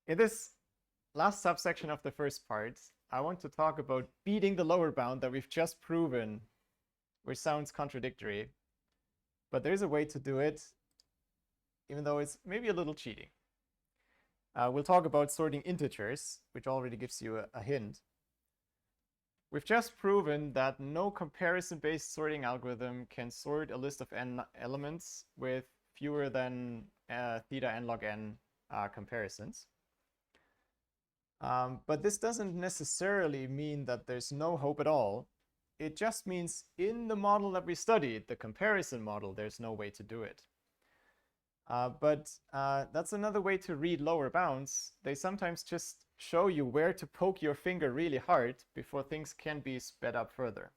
In this last subsection of the first part, I want to talk about beating the lower bound that we've just proven, which sounds contradictory, but there's a way to do it, even though it's maybe a little cheating. We'll talk about sorting integers, which already gives you a hint. We've just proven that no comparison-based sorting algorithm can sort a list of n elements with fewer than theta n log n comparisons. But this doesn't necessarily mean that there's no hope at all. It just means in the model that we studied, the comparison model, there's no way to do it. But that's another way to read lower bounds. They sometimes just show you where to poke your finger really hard before things can be sped up further.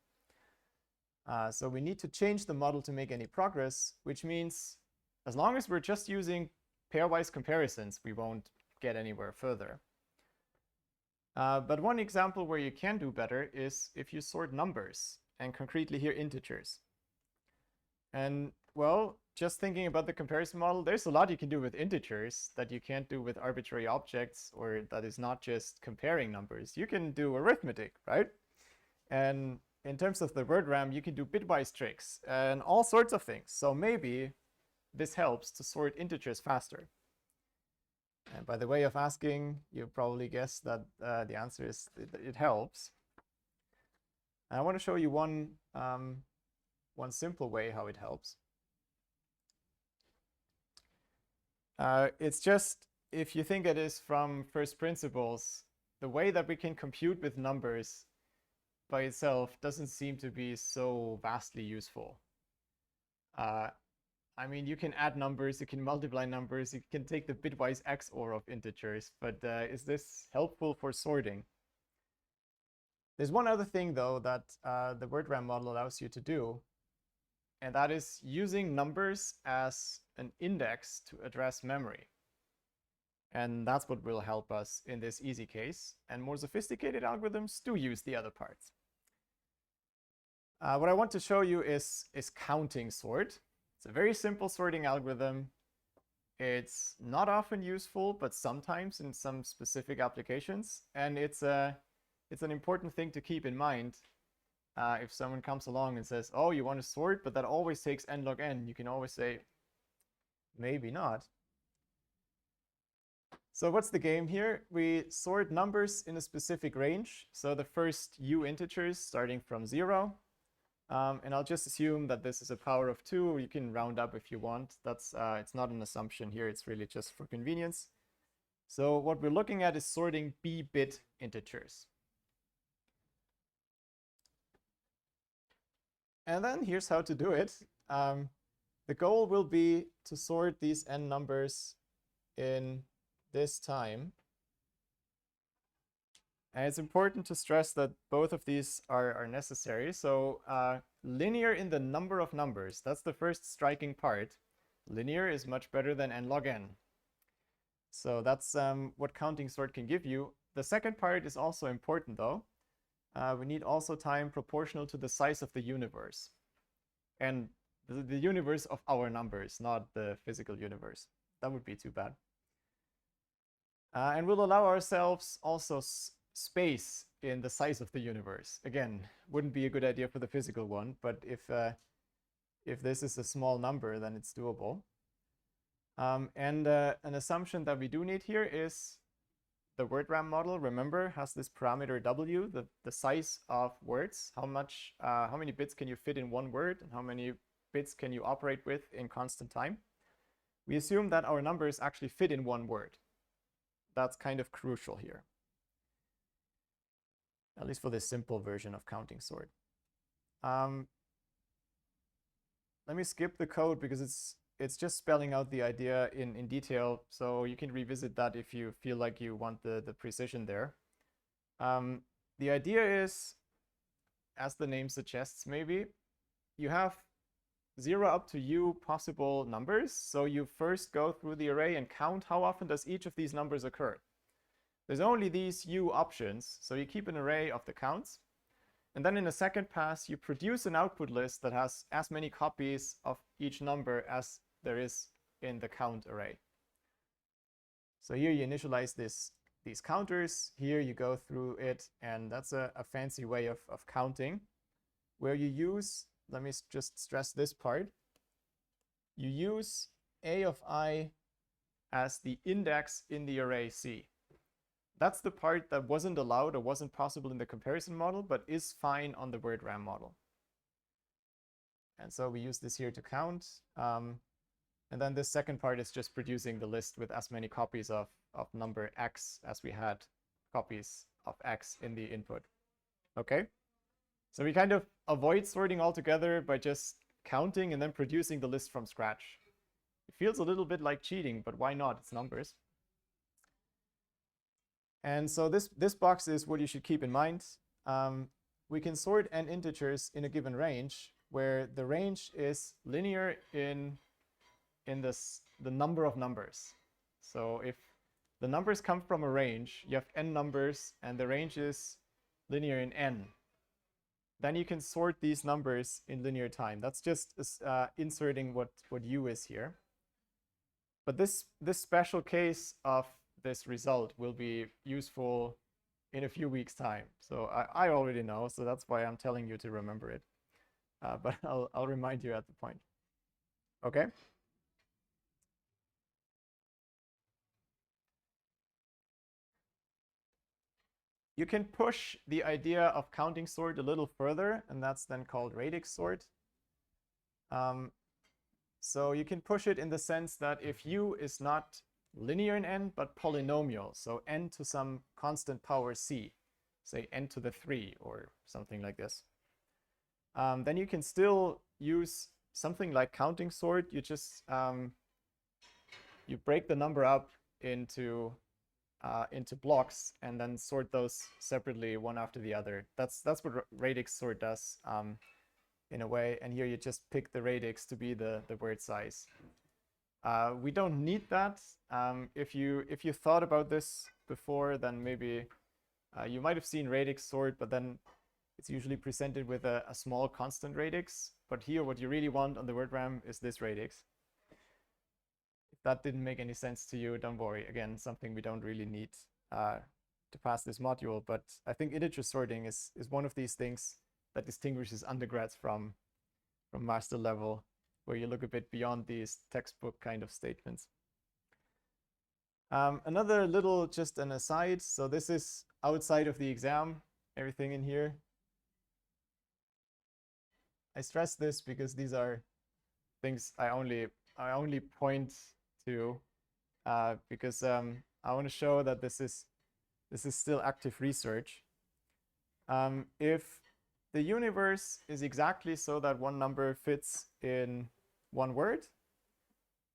So we need to change the model to make any progress, which means as long as we're just using pairwise comparisons, we won't get anywhere further. But one example where you can do better is if you sort numbers, and concretely here integers. And well, just thinking about the comparison model, there's a lot you can do with integers that you can't do with arbitrary objects, or that is not just comparing numbers. You can do arithmetic, right? And in terms of the word RAM, you can do bitwise tricks and all sorts of things. So maybe this helps to sort integers faster. And by the way of asking, you probably guessed that the answer is it helps. And I want to show you one simple way how it helps. It's just, if you think it is from first principles, the way that we can compute with numbers by itself doesn't seem to be so vastly useful. I mean, you can add numbers, you can multiply numbers, you can take the bitwise XOR of integers, but is this helpful for sorting? There's one other thing, though, that the word RAM model allows you to do, and that is using numbers as an index to address memory. And that's what will help us in this easy case. And more sophisticated algorithms do use the other parts. What I want to show you is counting sort. It's a very simple sorting algorithm. It's not often useful, but sometimes in some specific applications. And it's an important thing to keep in mind. If someone comes along and says, oh, you want to sort, but that always takes n log n, you can always say, maybe not. So what's the game here? We sort numbers in a specific range. So the first u integers starting from 0. And I'll just assume that this is a power of 2. You can round up if you want. That's it's not an assumption here. It's really just for convenience. So what we're looking at is sorting b-bit integers. And then here's how to do it. The goal will be to sort these n numbers in this time. And it's important to stress that both of these are necessary. So linear in the number of numbers, that's the first striking part. Linear is much better than n log n. So that's what counting sort can give you. The second part is also important, though. We need also time proportional to the size of the universe. And the universe of our numbers, not the physical universe. That would be too bad. And we'll allow ourselves also space in the size of the universe. Again, wouldn't be a good idea for the physical one, but if this is a small number, then it's doable. And an assumption that we do need here is the word RAM model, remember, has this parameter w, the size of words. How many bits can you fit in one word, and how many bits can you operate with in constant time? We assume that our numbers actually fit in one word. That's kind of crucial here, at least for this simple version of counting sort. Let me skip the code because it's just spelling out the idea in detail, so you can revisit that if you feel like you want the precision there. The idea is, as the name suggests maybe, you have 0 up to u possible numbers. So you first go through the array and count how often does each of these numbers occur. There's only these u options, so you keep an array of the counts. And then in a second pass, you produce an output list that has as many copies of each number as there is in the count array. So here you initialize these counters. Here you go through it, and that's a fancy way of counting, where you use, let me just stress this part, you use a of I as the index in the array C. That's the part that wasn't allowed or wasn't possible in the comparison model, but is fine on the word RAM model. And so we use this here to count. And then this second part is just producing the list with as many copies of number X as we had copies of X in the input. Okay? So we kind of avoid sorting altogether by just counting and then producing the list from scratch. It feels a little bit like cheating, but why not? It's numbers. And so this box is what you should keep in mind. We can sort n integers in a given range, where the range is linear in the number of numbers. So if the numbers come from a range, you have n numbers, and the range is linear in n, then you can sort these numbers in linear time. That's just inserting what u is here. But this special case of this result will be useful in a few weeks' time. So I already know, so that's why I'm telling you to remember it. But I'll remind you at the point. Okay? You can push the idea of counting sort a little further, and that's then called radix sort. So you can push it in the sense that if u is not linear in n, but polynomial, so n to some constant power c, say n to the 3 or something like this, then you can still use something like counting sort. You just you break the number up into blocks and then sort those separately one after the other. That's what radix sort does in a way. And here you just pick the radix to be the word size. We don't need that. If you thought about this before, then maybe you might have seen radix sort, but then it's usually presented with a small constant radix. But here, what you really want on the word RAM is this radix. If that didn't make any sense to you, don't worry. Again, something we don't really need to pass this module. But I think integer sorting is one of these things that distinguishes undergrads from master level, where you look a bit beyond these textbook kind of statements. Another little, just an aside. So this is outside of the exam, everything in here. I stress this because these are things I only point to because I want to show that this is still active research. If the universe is exactly so that one number fits in one word,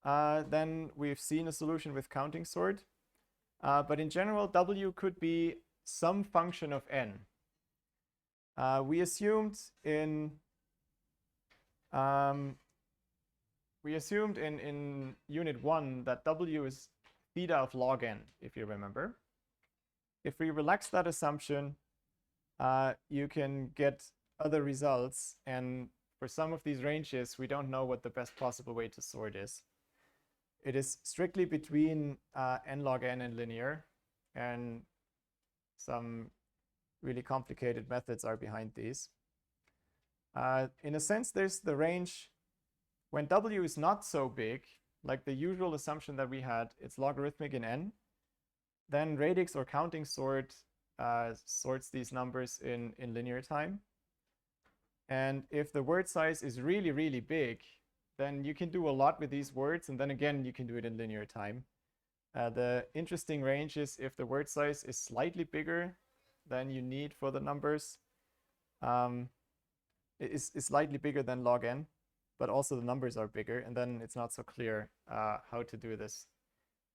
then we've seen a solution with counting sort. But in general, w could be some function of n. We assumed in Unit 1 that w is theta of log n, if you remember. If we relax that assumption, you can get other results. And for some of these ranges, we don't know what the best possible way to sort is. It is strictly between n log n and linear, and some really complicated methods are behind these. In a sense, there's the range when w is not so big, like the usual assumption that we had, it's logarithmic in n, then radix or counting sort sorts these numbers in linear time. And if the word size is really, really big, then you can do a lot with these words, and then again, you can do it in linear time. The interesting range is if the word size is slightly bigger than you need for the numbers, is slightly bigger than log n, but also the numbers are bigger, and then it's not so clear how to do this.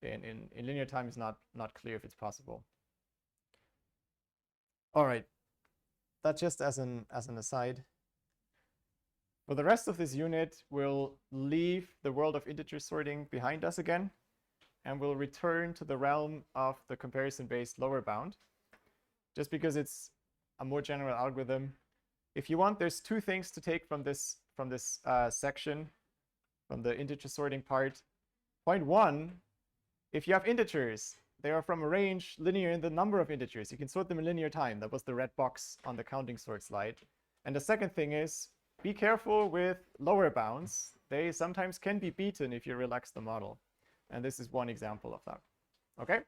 In linear time, it's not clear if it's possible. All right, that just as an aside. For the rest of this unit, we'll leave the world of integer sorting behind us again, and we'll return to the realm of the comparison-based lower bound, just because it's a more general algorithm. If you want, there's two things to take from this section, from the integer sorting part. Point one If you have integers, they are from a range linear in the number of integers. You can sort them in linear time. That was the red box on the counting sort slide. And the second thing is, be careful with lower bounds. They sometimes can be beaten if you relax the model. And this is one example of that. Okay?